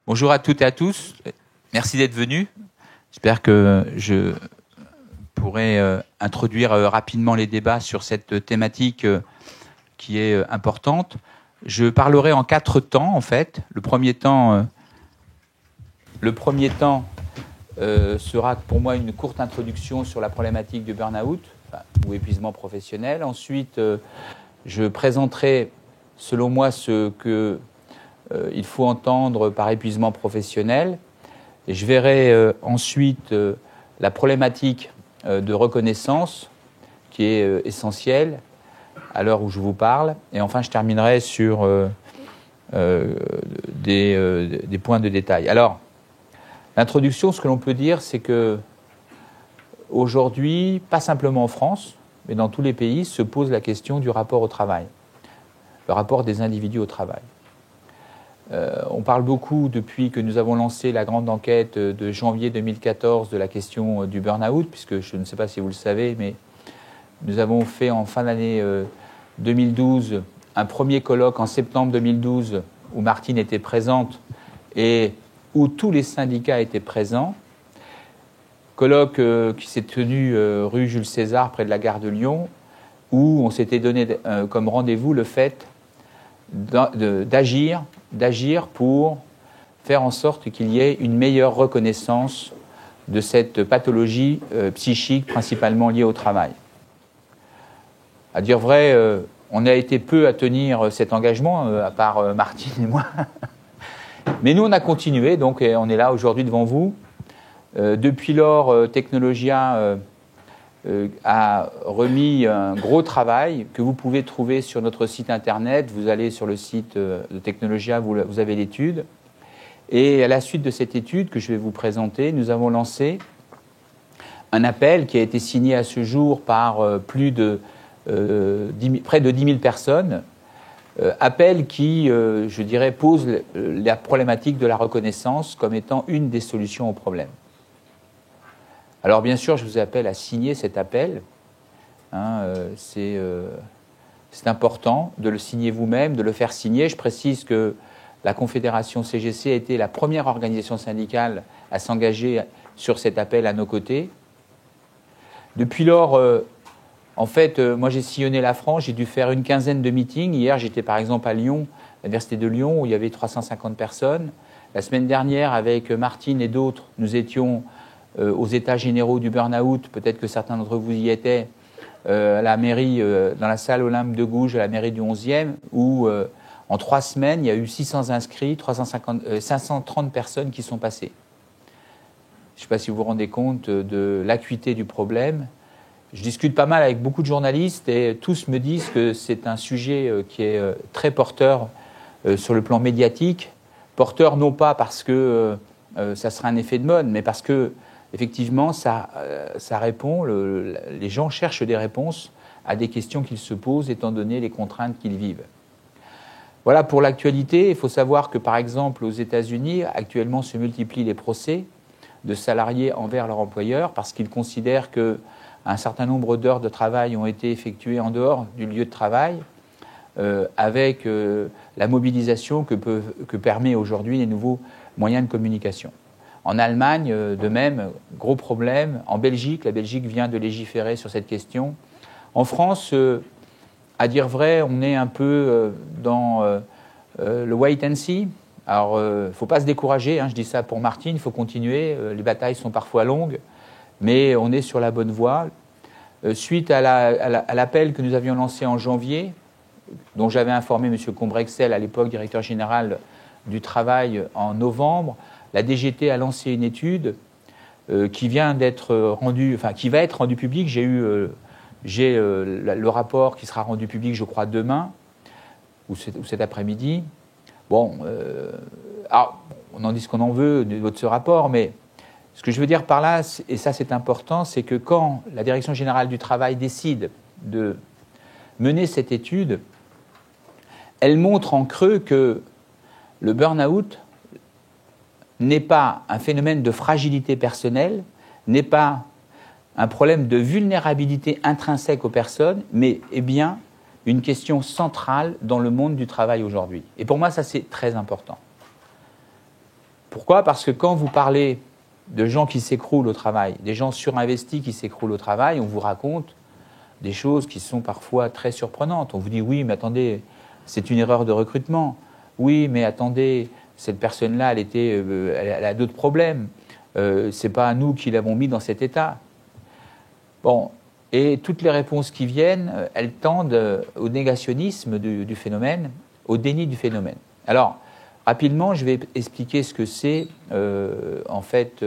Bonjour à toutes et à tous. Merci d'être venus. J'espère que je pourrai introduire rapidement les débats sur cette thématique qui est importante. Je parlerai en 4 temps, en fait. Le premier temps sera pour moi une courte introduction sur la problématique du burn-out ou épuisement professionnel. Ensuite, je présenterai, selon moi, ce que il faut entendre par épuisement professionnel. Et je verrai ensuite la problématique de reconnaissance qui est essentielle à l'heure où je vous parle. Et enfin, je terminerai sur des points de détail. Alors, l'introduction, ce que l'on peut dire, c'est que aujourd'hui, pas simplement en France, mais dans tous les pays, se pose la question du rapport au travail, le rapport des individus au travail. On parle beaucoup, depuis que nous avons lancé la grande enquête de janvier 2014, de la question du burn-out, puisque je ne sais pas si vous le savez, mais nous avons fait en fin d'année 2012 un premier colloque en septembre 2012 où Martine était présente et où tous les syndicats étaient présents. Colloque qui s'est tenu rue Jules César, près de la gare de Lyon, où on s'était donné comme rendez-vous le fait d'agir pour faire en sorte qu'il y ait une meilleure reconnaissance de cette pathologie psychique principalement liée au travail. À dire vrai, on a été peu à tenir cet engagement, à part Martine et moi. Mais nous, on a continué, donc on est là aujourd'hui devant vous. Depuis lors, Technologia a remis un gros travail que vous pouvez trouver sur notre site internet. Vous allez sur le site de Technologia, vous avez l'étude. Et à la suite de cette étude que je vais vous présenter, nous avons lancé un appel qui a été signé à ce jour par près de 10 000 personnes. Appel qui, je dirais, pose la problématique de la reconnaissance comme étant une des solutions au problème. Alors bien sûr, je vous appelle à signer cet appel. C'est important de le signer vous-même, de le faire signer. Je précise que la Confédération CGC a été la première organisation syndicale à s'engager sur cet appel à nos côtés. Depuis lors, en fait, moi j'ai sillonné la France, j'ai dû faire une quinzaine de meetings. Hier, j'étais par exemple à Lyon, à l'Université de Lyon, où il y avait 350 personnes. La semaine dernière, avec Martine et d'autres, nous étions aux états généraux du burn-out, peut-être que certains d'entre vous y étaient, à la mairie, dans la salle Olympe de Gouges, à la mairie du 11e, où en 3 semaines, il y a eu 600 inscrits, 530 personnes qui sont passées. Je ne sais pas si vous vous rendez compte de l'acuité du problème. Je discute pas mal avec beaucoup de journalistes et tous me disent que c'est un sujet qui est très porteur sur le plan médiatique. Porteur non pas parce que ça sera un effet de mode, mais parce que effectivement, ça répond, les gens cherchent des réponses à des questions qu'ils se posent étant donné les contraintes qu'ils vivent. Voilà pour l'actualité. Il faut savoir que, par exemple, aux États-Unis, actuellement se multiplient les procès de salariés envers leur employeur parce qu'ils considèrent qu'un certain nombre d'heures de travail ont été effectuées en dehors du lieu de travail avec la mobilisation que permet aujourd'hui les nouveaux moyens de communication. En Allemagne, de même, gros problème. En Belgique, la Belgique vient de légiférer sur cette question. En France, à dire vrai, on est un peu dans le wait and see. Alors, il ne faut pas se décourager, je dis ça pour Martine, il faut continuer. Les batailles sont parfois longues, mais on est sur la bonne voie. Suite à l'appel que nous avions lancé en janvier, dont j'avais informé M. Combrexel, à l'époque directeur général du travail, en novembre, la DGT a lancé une étude qui vient d'être rendue, qui va être rendue publique. J'ai le rapport qui sera rendu public, je crois, demain ou cet après-midi. Bon, alors, on en dit ce qu'on en veut de ce rapport, mais ce que je veux dire par là, et ça c'est important, c'est que quand la Direction générale du travail décide de mener cette étude, elle montre en creux que le burn-out n'est pas un phénomène de fragilité personnelle, n'est pas un problème de vulnérabilité intrinsèque aux personnes, mais est bien une question centrale dans le monde du travail aujourd'hui. Et pour moi, ça, c'est très important. Pourquoi ? Parce que quand vous parlez de gens qui s'écroulent au travail, des gens surinvestis qui s'écroulent au travail, on vous raconte des choses qui sont parfois très surprenantes. On vous dit, oui, mais attendez, c'est une erreur de recrutement. Oui, mais attendez, cette personne-là, elle a d'autres problèmes. C'est pas nous qui l'avons mis dans cet état. Bon, et toutes les réponses qui viennent, elles tendent au négationnisme du phénomène, au déni du phénomène. Alors, rapidement, je vais expliquer ce que c'est, en fait,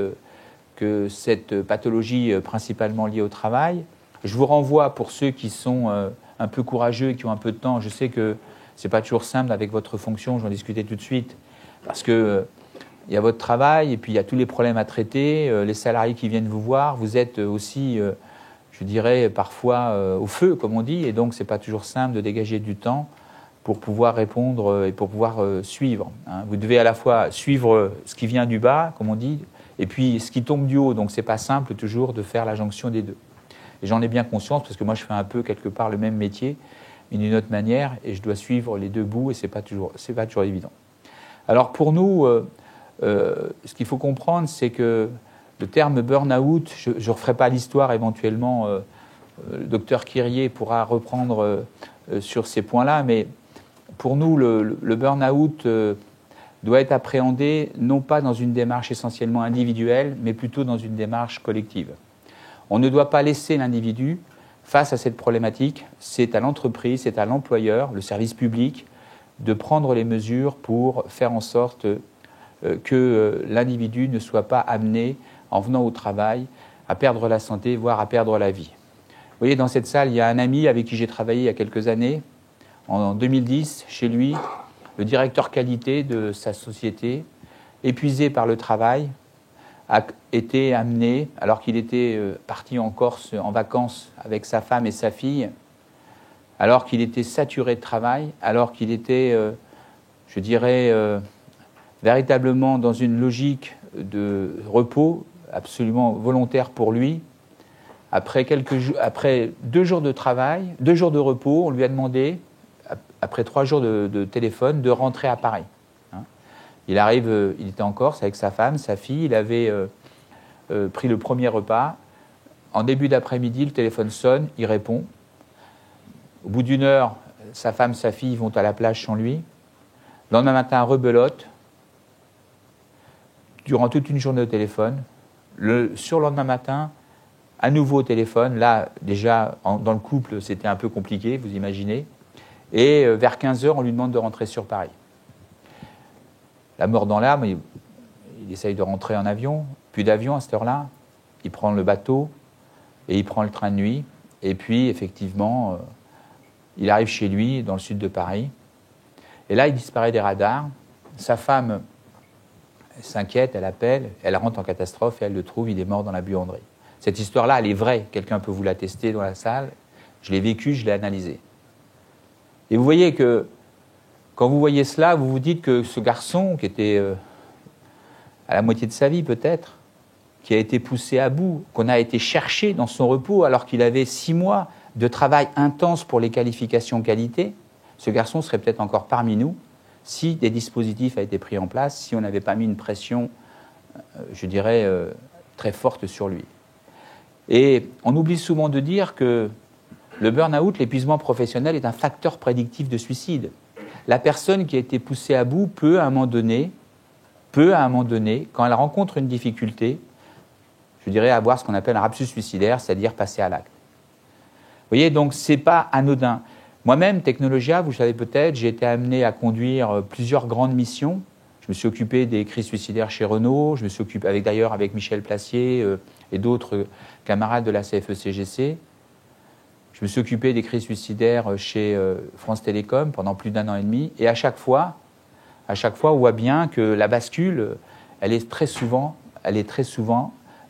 que cette pathologie principalement liée au travail. Je vous renvoie, pour ceux qui sont un peu courageux et qui ont un peu de temps, je sais que ce n'est pas toujours simple avec votre fonction, j'en discutais tout de suite, parce que il y a votre travail et puis il y a tous les problèmes à traiter, les salariés qui viennent vous voir, vous êtes aussi, je dirais, parfois au feu, comme on dit, et donc ce n'est pas toujours simple de dégager du temps pour pouvoir répondre et pour pouvoir suivre. Hein. Vous devez à la fois suivre ce qui vient du bas, comme on dit, et puis ce qui tombe du haut, donc ce n'est pas simple toujours de faire la jonction des deux. Et j'en ai bien conscience, parce que moi je fais un peu quelque part le même métier, mais d'une autre manière, et je dois suivre les deux bouts, et ce n'est pas toujours évident. Alors pour nous, ce qu'il faut comprendre, c'est que le terme burn-out, je ne referai pas l'histoire, éventuellement, le docteur Kyrier pourra reprendre sur ces points-là, mais pour nous, le burn-out doit être appréhendé non pas dans une démarche essentiellement individuelle, mais plutôt dans une démarche collective. On ne doit pas laisser l'individu face à cette problématique. C'est à l'entreprise, c'est à l'employeur, le service public, de prendre les mesures pour faire en sorte que l'individu ne soit pas amené, en venant au travail, à perdre la santé, voire à perdre la vie. Vous voyez, dans cette salle, il y a un ami avec qui j'ai travaillé il y a quelques années. En 2010, chez lui, le directeur qualité de sa société, épuisé par le travail, a été amené, alors qu'il était parti en Corse en vacances avec sa femme et sa fille, alors qu'il était saturé de travail, alors qu'il était, je dirais, véritablement dans une logique de repos absolument volontaire pour lui. Après 2 jours de travail, 2 jours de repos, on lui a demandé, après 3 jours de téléphone, de rentrer à Paris. Il arrive, il était en Corse avec sa femme, sa fille, il avait pris le premier repas. En début d'après-midi, le téléphone sonne, il répond. Au bout d'1 heure, sa femme, sa fille vont à la plage sans lui. Le lendemain matin, rebelote. Durant toute une journée au téléphone. Le surlendemain matin, à nouveau au téléphone. Là, déjà, dans le couple, c'était un peu compliqué, vous imaginez. Et vers 15 heures, on lui demande de rentrer sur Paris. La mort dans l'âme, il essaye de rentrer en avion, plus d'avion à cette heure-là, il prend le bateau et il prend le train de nuit, et puis effectivement, il arrive chez lui, dans le sud de Paris, et là il disparaît des radars, sa femme s'inquiète, elle appelle, elle rentre en catastrophe et elle le trouve, il est mort dans la buanderie. Cette histoire-là, elle est vraie, quelqu'un peut vous l'attester dans la salle, je l'ai vécue, je l'ai analysée. Et vous voyez que quand vous voyez cela, vous vous dites que ce garçon, qui était à la moitié de sa vie peut-être, qui a été poussé à bout, qu'on a été chercher dans son repos alors qu'il avait 6 mois de travail intense pour les qualifications qualité, ce garçon serait peut-être encore parmi nous si des dispositifs avaient été pris en place, si on n'avait pas mis une pression, je dirais, très forte sur lui. Et on oublie souvent de dire que le burn-out, l'épuisement professionnel, est un facteur prédictif de suicide. La personne qui a été poussée à bout peut, à un moment donné, quand elle rencontre une difficulté, je dirais avoir ce qu'on appelle un rapsus suicidaire, c'est-à-dire passer à l'acte. Vous voyez, donc ce n'est pas anodin. Moi-même, Technologia, vous le savez peut-être, j'ai été amené à conduire plusieurs grandes missions. Je me suis occupé des crises suicidaires chez Renault, je me suis occupé avec Michel Placier et d'autres camarades de la CFE-CGC. Je me suis occupé des crises suicidaires chez France Télécom pendant plus d'1 an et demi. Et à chaque fois, on voit bien que la bascule, elle est très souvent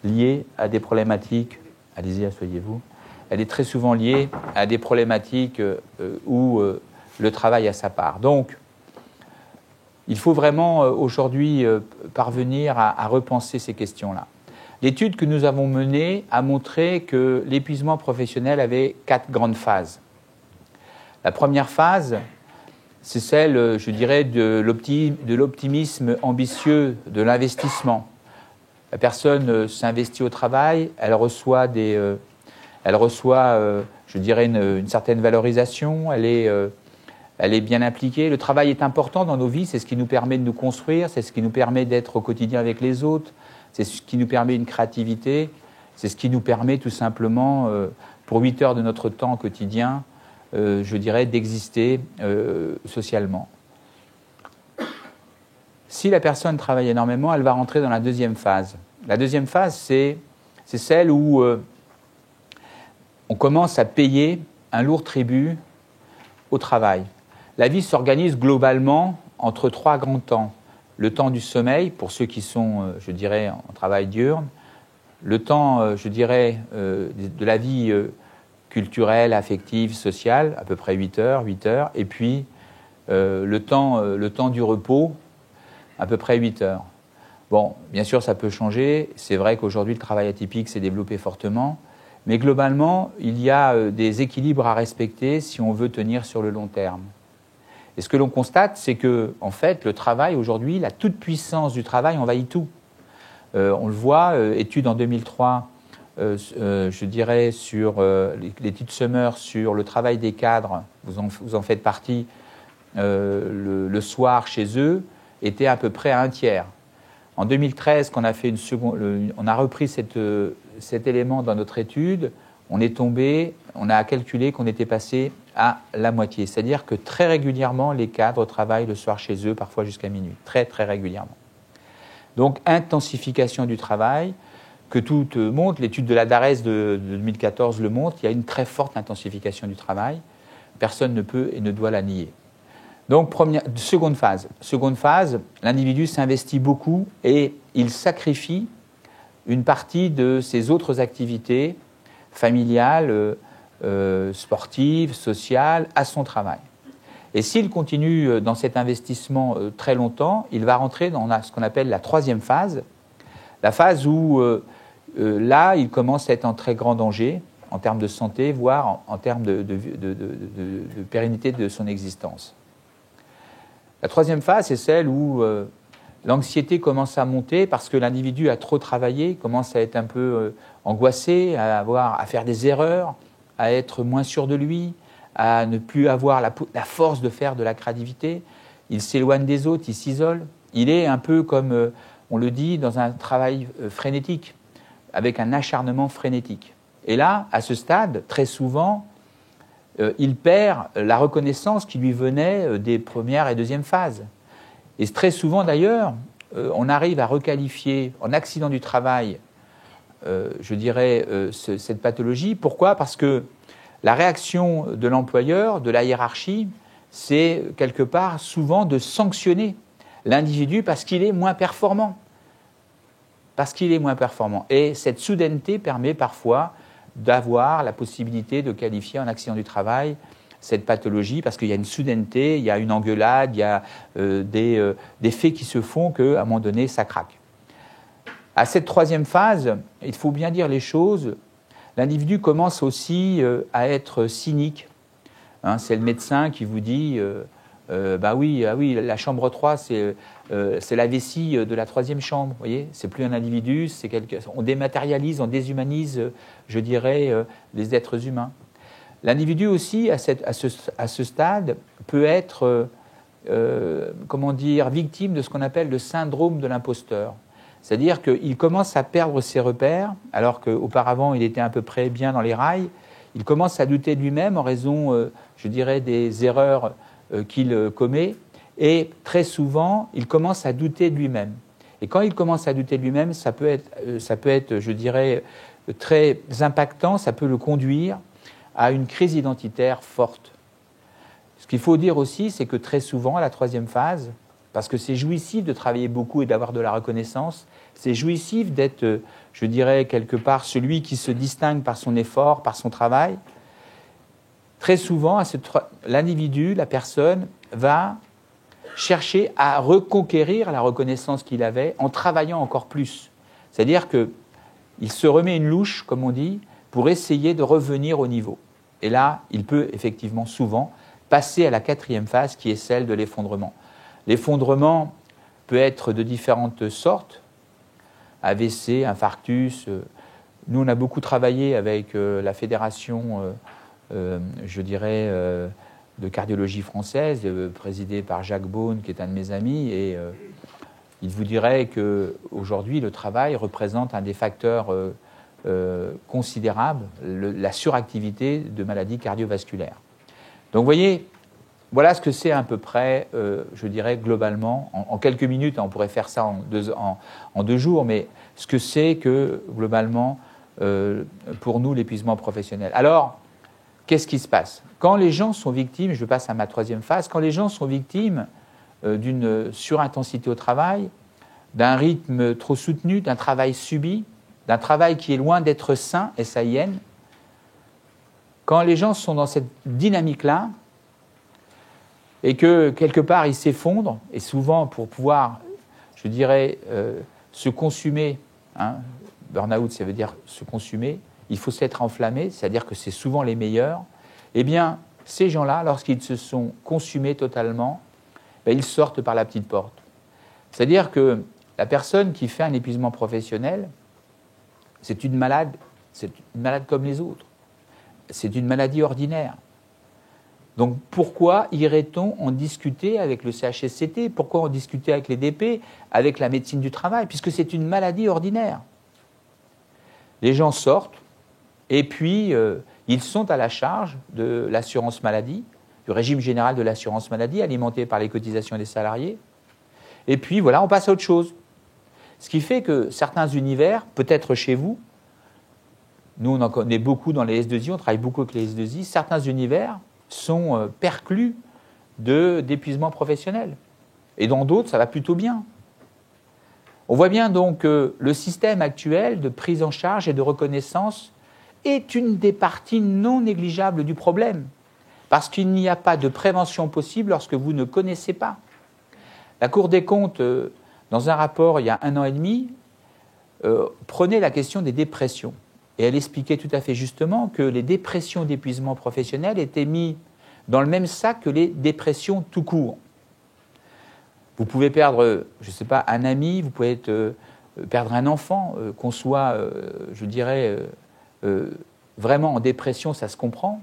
liée à des problématiques. Allez-y, asseyez-vous. Elle est très souvent liée à des problématiques où le travail a sa part. Donc, il faut vraiment aujourd'hui parvenir à repenser ces questions-là. L'étude que nous avons menée a montré que l'épuisement professionnel avait 4 grandes phases. La première phase, c'est celle, je dirais, de l'optimisme ambitieux, de l'investissement. La personne s'investit au travail, elle reçoit, je dirais, une certaine valorisation, elle est bien impliquée. Le travail est important dans nos vies, c'est ce qui nous permet de nous construire, c'est ce qui nous permet d'être au quotidien avec les autres, c'est ce qui nous permet une créativité, c'est ce qui nous permet tout simplement, pour 8 heures de notre temps quotidien, je dirais, d'exister socialement. Si la personne travaille énormément, elle va rentrer dans la deuxième phase. La deuxième phase, c'est celle où on commence à payer un lourd tribut au travail. La vie s'organise globalement entre 3 grands temps. Le temps du sommeil, pour ceux qui sont, je dirais, en travail diurne. Le temps, je dirais, de la vie culturelle, affective, sociale, à peu près 8 heures. Et puis, le temps du repos, à peu près 8 heures. Bon, bien sûr, ça peut changer. C'est vrai qu'aujourd'hui, le travail atypique s'est développé fortement. Mais globalement, il y a des équilibres à respecter si on veut tenir sur le long terme. Et ce que l'on constate, c'est que, en fait, le travail, aujourd'hui, la toute-puissance du travail envahit tout. On le voit, étude en 2003, je dirais, sur l'étude Summer sur le travail des cadres, vous en faites partie, le soir chez eux, était à peu près à 1/3. En 2013, quand on a repris cet élément dans notre étude, on a calculé qu'on était passé à la moitié. C'est-à-dire que très régulièrement, les cadres travaillent le soir chez eux, parfois jusqu'à minuit. Très, très régulièrement. Donc, intensification du travail, que tout montre. L'étude de la DARES de 2014 le montre. Il y a une très forte intensification du travail. Personne ne peut et ne doit la nier. Donc, seconde phase. Seconde phase, l'individu s'investit beaucoup et il sacrifie une partie de ses autres activités familiales, sportives, sociales, à son travail. Et s'il continue dans cet investissement très longtemps, il va rentrer dans ce qu'on appelle la troisième phase, la phase où là, il commence à être en très grand danger en termes de santé, voire en termes de pérennité de son existence. La troisième phase, c'est celle où l'anxiété commence à monter parce que l'individu a trop travaillé, commence à être un peu angoissé, à faire des erreurs, à être moins sûr de lui, à ne plus avoir la force de faire de la créativité. Il s'éloigne des autres, il s'isole. Il est un peu comme, on le dit, dans un travail frénétique, avec un acharnement frénétique. Et là, à ce stade, très souvent, il perd la reconnaissance qui lui venait des premières et deuxièmes phases. Et très souvent, d'ailleurs, on arrive à requalifier en accident du travail, je dirais, cette pathologie. Pourquoi ? Parce que la réaction de l'employeur, de la hiérarchie, c'est quelque part souvent de sanctionner l'individu parce qu'il est moins performant. Parce qu'il est moins performant. Et cette soudaineté permet parfois d'avoir la possibilité de qualifier en accident du travail cette pathologie, parce qu'il y a une soudaineté, il y a une engueulade, il y a des faits qui se font qu'à un moment donné, ça craque. À cette troisième phase, il faut bien dire les choses, l'individu commence aussi à être cynique. C'est le médecin qui vous dit oui, la chambre 3, c'est la vessie de la troisième chambre. Vous voyez, c'est plus un individu, on dématérialise, on déshumanise, je dirais, les êtres humains. L'individu aussi, à ce stade, peut être victime de ce qu'on appelle le syndrome de l'imposteur. C'est-à-dire qu'il commence à perdre ses repères, alors qu'auparavant, il était à peu près bien dans les rails. Il commence à douter de lui-même en raison, je dirais, des erreurs qu'il commet. Et très souvent, il commence à douter de lui-même. Et quand il commence à douter de lui-même, ça peut être, je dirais, très impactant, ça peut le conduire à une crise identitaire forte. Ce qu'il faut dire aussi, c'est que très souvent, à la troisième phase, parce que c'est jouissif de travailler beaucoup et d'avoir de la reconnaissance, c'est jouissif d'être, je dirais, quelque part, celui qui se distingue par son effort, par son travail. Très souvent, l'individu, la personne, va chercher à reconquérir la reconnaissance qu'il avait en travaillant encore plus. C'est-à-dire que il se remet une louche, comme on dit, pour essayer de revenir au niveau. Et là, il peut effectivement souvent passer à la 4e phase, qui est celle de l'effondrement. L'effondrement peut être de différentes sortes, AVC, infarctus. Nous, on a beaucoup travaillé avec la fédération, je dirais, de cardiologie française, présidée par Jacques Beaune, qui est un de mes amis, et il vous dirait qu'aujourd'hui, le travail représente un des facteurs considérables, la suractivité de maladies cardiovasculaires. Donc, vous voyez, voilà ce que c'est à peu près, je dirais, globalement, en quelques minutes, on pourrait faire ça en 2 jours, mais ce que c'est que, globalement, pour nous, l'épuisement professionnel. Alors, qu'est-ce qui se passe? Quand les gens sont victimes, je passe à ma 3e phase, quand les gens sont victimes d'une surintensité au travail, d'un rythme trop soutenu, d'un travail subi, d'un travail qui est loin d'être sain, S-A-I-N, quand les gens sont dans cette dynamique-là, et que, quelque part, ils s'effondrent, et souvent, pour pouvoir, je dirais, se consumer, burn-out, ça veut dire se consumer, il faut s'être enflammé, c'est-à-dire que c'est souvent les meilleurs, eh bien, ces gens-là, lorsqu'ils se sont consumés totalement, ils sortent par la petite porte. C'est-à-dire que la personne qui fait un épuisement professionnel, c'est une malade comme les autres. C'est une maladie ordinaire. Donc pourquoi irait-on en discuter avec le CHSCT? Pourquoi en discuter avec les DP, avec la médecine du travail? Puisque c'est une maladie ordinaire. Les gens sortent et puis ils sont à la charge de l'assurance maladie, du régime général de l'assurance maladie, alimenté par les cotisations des salariés. Et puis voilà, on passe à autre chose. Ce qui fait que certains univers, peut-être chez vous, nous on en connaît beaucoup dans les S2I, on travaille beaucoup avec les S2I, certains univers sont perclus d'épuisement professionnel. Et dans d'autres, ça va plutôt bien. On voit bien donc que le système actuel de prise en charge et de reconnaissance est une des parties non négligeables du problème. Parce qu'il n'y a pas de prévention possible lorsque vous ne connaissez pas. La Cour des comptes, dans un rapport il y a 1 an et demi, prenait la question des dépressions. Et elle expliquait tout à fait justement que les dépressions d'épuisement professionnel étaient mises dans le même sac que les dépressions tout court. Vous pouvez perdre, je ne sais pas, un ami, vous pouvez perdre un enfant, qu'on soit, je dirais, vraiment en dépression, ça se comprend.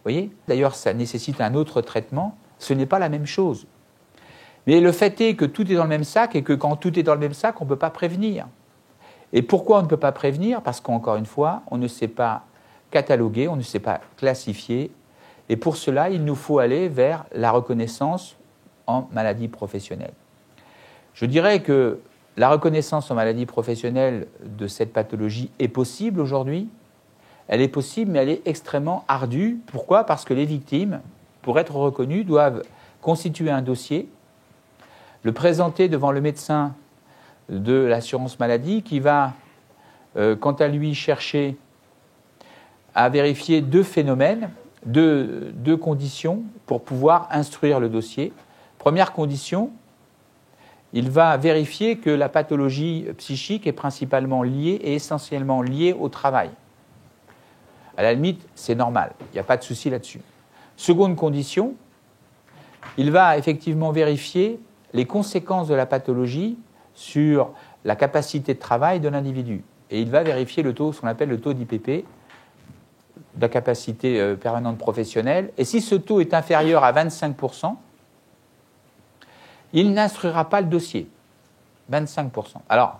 Vous voyez ? D'ailleurs, ça nécessite un autre traitement. Ce n'est pas la même chose. Mais le fait est que tout est dans le même sac et que quand tout est dans le même sac, on ne peut pas prévenir. Et pourquoi on ne peut pas prévenir? Parce qu'encore une fois, on ne sait pas cataloguer, on ne sait pas classifier. Et pour cela, il nous faut aller vers la reconnaissance en maladie professionnelle. Je dirais que la reconnaissance en maladie professionnelle de cette pathologie est possible aujourd'hui. Elle est possible, mais elle est extrêmement ardue. Pourquoi? Parce que les victimes, pour être reconnues, doivent constituer un dossier, le présenter devant le médecin de l'assurance maladie qui va, quant à lui, chercher à vérifier 2 phénomènes, deux conditions pour pouvoir instruire le dossier. Première condition, il va vérifier que la pathologie psychique est principalement liée et essentiellement liée au travail. À la limite, c'est normal, il n'y a pas de souci là-dessus. Seconde condition, il va effectivement vérifier les conséquences de la pathologie sur la capacité de travail de l'individu. Et il va vérifier le taux, ce qu'on appelle le taux d'IPP, de la capacité permanente professionnelle. Et si ce taux est inférieur à 25%, il n'instruira pas le dossier. 25%. Alors,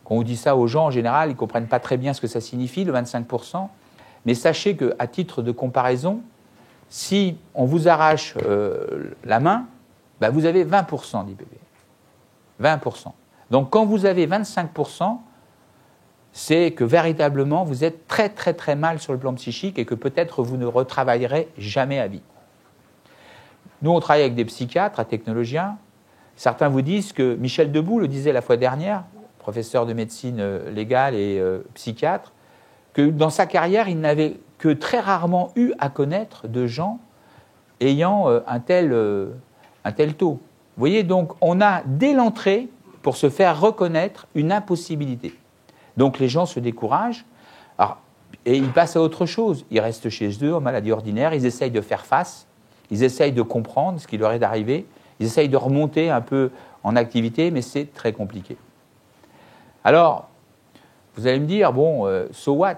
quand on dit ça aux gens, en général, ils ne comprennent pas très bien ce que ça signifie, le 25%. Mais sachez qu'à titre de comparaison, si on vous arrache la main, vous avez 20% d'IPP. 20%. Donc, quand vous avez 25%, c'est que véritablement, vous êtes très, très, très mal sur le plan psychique et que peut-être vous ne retravaillerez jamais à vie. Nous, on travaille avec des psychiatres, un technologien. Certains vous disent que Michel Debout le disait la fois dernière, professeur de médecine légale et psychiatre, que dans sa carrière, il n'avait que très rarement eu à connaître de gens ayant un tel taux. Vous voyez, donc, on a dès l'entrée, pour se faire reconnaître, une impossibilité. Donc les gens se découragent et ils passent à autre chose. Ils restent chez eux en maladie ordinaire, ils essayent de faire face, ils essayent de comprendre ce qui leur est arrivé, ils essayent de remonter un peu en activité, mais c'est très compliqué. Alors, vous allez me dire, bon, so what ?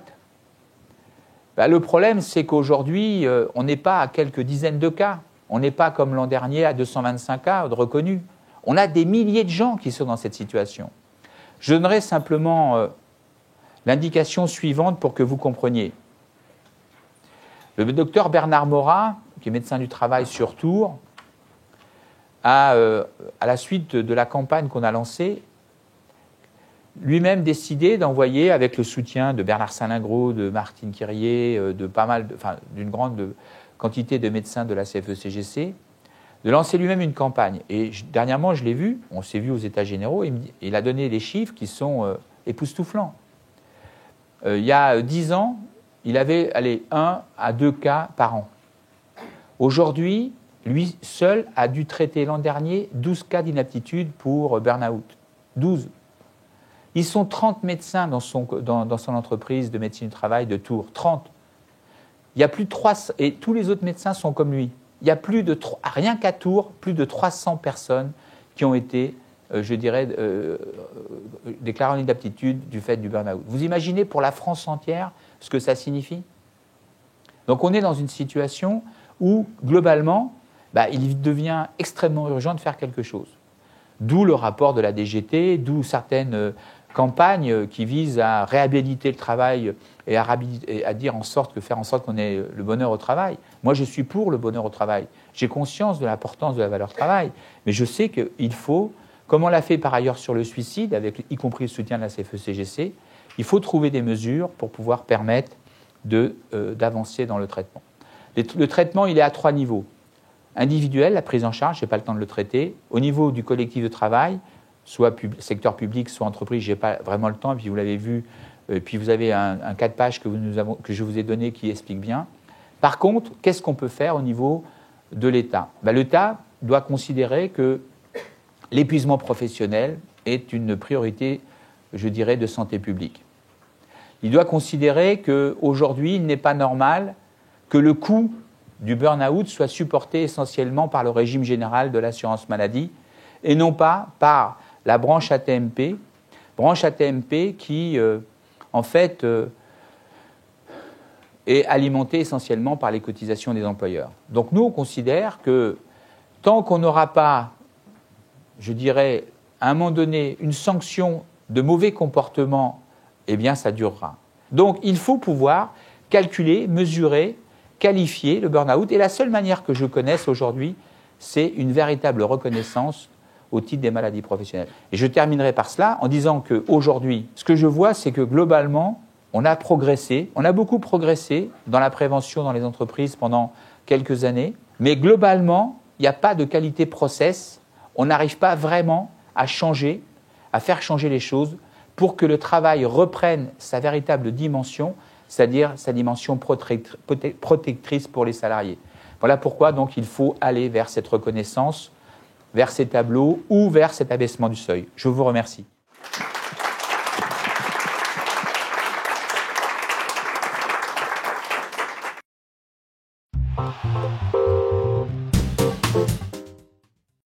Le problème, c'est qu'aujourd'hui, on n'est pas à quelques dizaines de cas. On n'est pas comme l'an dernier à 225 cas de reconnus. On a des milliers de gens qui sont dans cette situation. Je donnerai simplement l'indication suivante pour que vous compreniez. Le docteur Bernard Morat, qui est médecin du travail sur Tours, a, à la suite de la campagne qu'on a lancée, lui-même décidé d'envoyer, avec le soutien de Bernard Salingro, de Martine Quirier, d'une grande quantité de médecins de la CFE-CGC, de lancer lui-même une campagne. Et dernièrement, je l'ai vu, on s'est vu aux États généraux, et il a donné des chiffres qui sont époustouflants. Il y a 10 ans, il avait 1 à 2 cas par an. Aujourd'hui, lui seul a dû traiter l'an dernier 12 cas d'inaptitude pour burn-out. 12. Ils sont 30 médecins dans son entreprise de médecine du travail de Tours. 30. Il y a plus de 300, et tous les autres médecins sont comme lui. Il y a rien qu'à Tours, plus de 300 personnes qui ont été, déclarées en inaptitude du fait du burn-out. Vous imaginez pour la France entière ce que ça signifie ? Donc on est dans une situation où, globalement, il devient extrêmement urgent de faire quelque chose. D'où le rapport de la DGT, d'où certaines campagnes qui visent à réhabiliter le travail et à faire en sorte qu'on ait le bonheur au travail. Moi, je suis pour le bonheur au travail. J'ai conscience de l'importance de la valeur travail, mais je sais qu'il faut, comme on l'a fait par ailleurs sur le suicide, y compris le soutien de la CFE-CGC, il faut trouver des mesures pour pouvoir permettre d'avancer dans le traitement. Le traitement, il est à 3 niveaux. Individuel, la prise en charge, je n'ai pas le temps de le traiter. Au niveau du collectif de travail, soit secteur public, soit entreprise, je n'ai pas vraiment le temps. Et puis vous l'avez vu, puis vous avez un 4 pages que je vous ai donné qui explique bien. Par contre, qu'est-ce qu'on peut faire au niveau de l'État ? L'État doit considérer que l'épuisement professionnel est une priorité, je dirais, de santé publique. Il doit considérer qu'aujourd'hui, il n'est pas normal que le coût du burn-out soit supporté essentiellement par le régime général de l'assurance maladie et non pas par la branche AT-MP qui, en fait, est alimentée essentiellement par les cotisations des employeurs. Donc nous, on considère que tant qu'on n'aura pas, je dirais, à un moment donné, une sanction de mauvais comportement, eh bien, ça durera. Donc, il faut pouvoir calculer, mesurer, qualifier le burn-out. Et la seule manière que je connaisse aujourd'hui, c'est une véritable reconnaissance au titre des maladies professionnelles. Et je terminerai par cela en disant qu'aujourd'hui, ce que je vois, c'est que globalement, on a progressé, on a beaucoup progressé dans la prévention dans les entreprises pendant quelques années, mais globalement, il n'y a pas de qualité process, on n'arrive pas vraiment à changer, à faire changer les choses pour que le travail reprenne sa véritable dimension, c'est-à-dire sa dimension protectrice pour les salariés. Voilà pourquoi donc il faut aller vers cette reconnaissance, vers ces tableaux ou vers cet abaissement du seuil. Je vous remercie.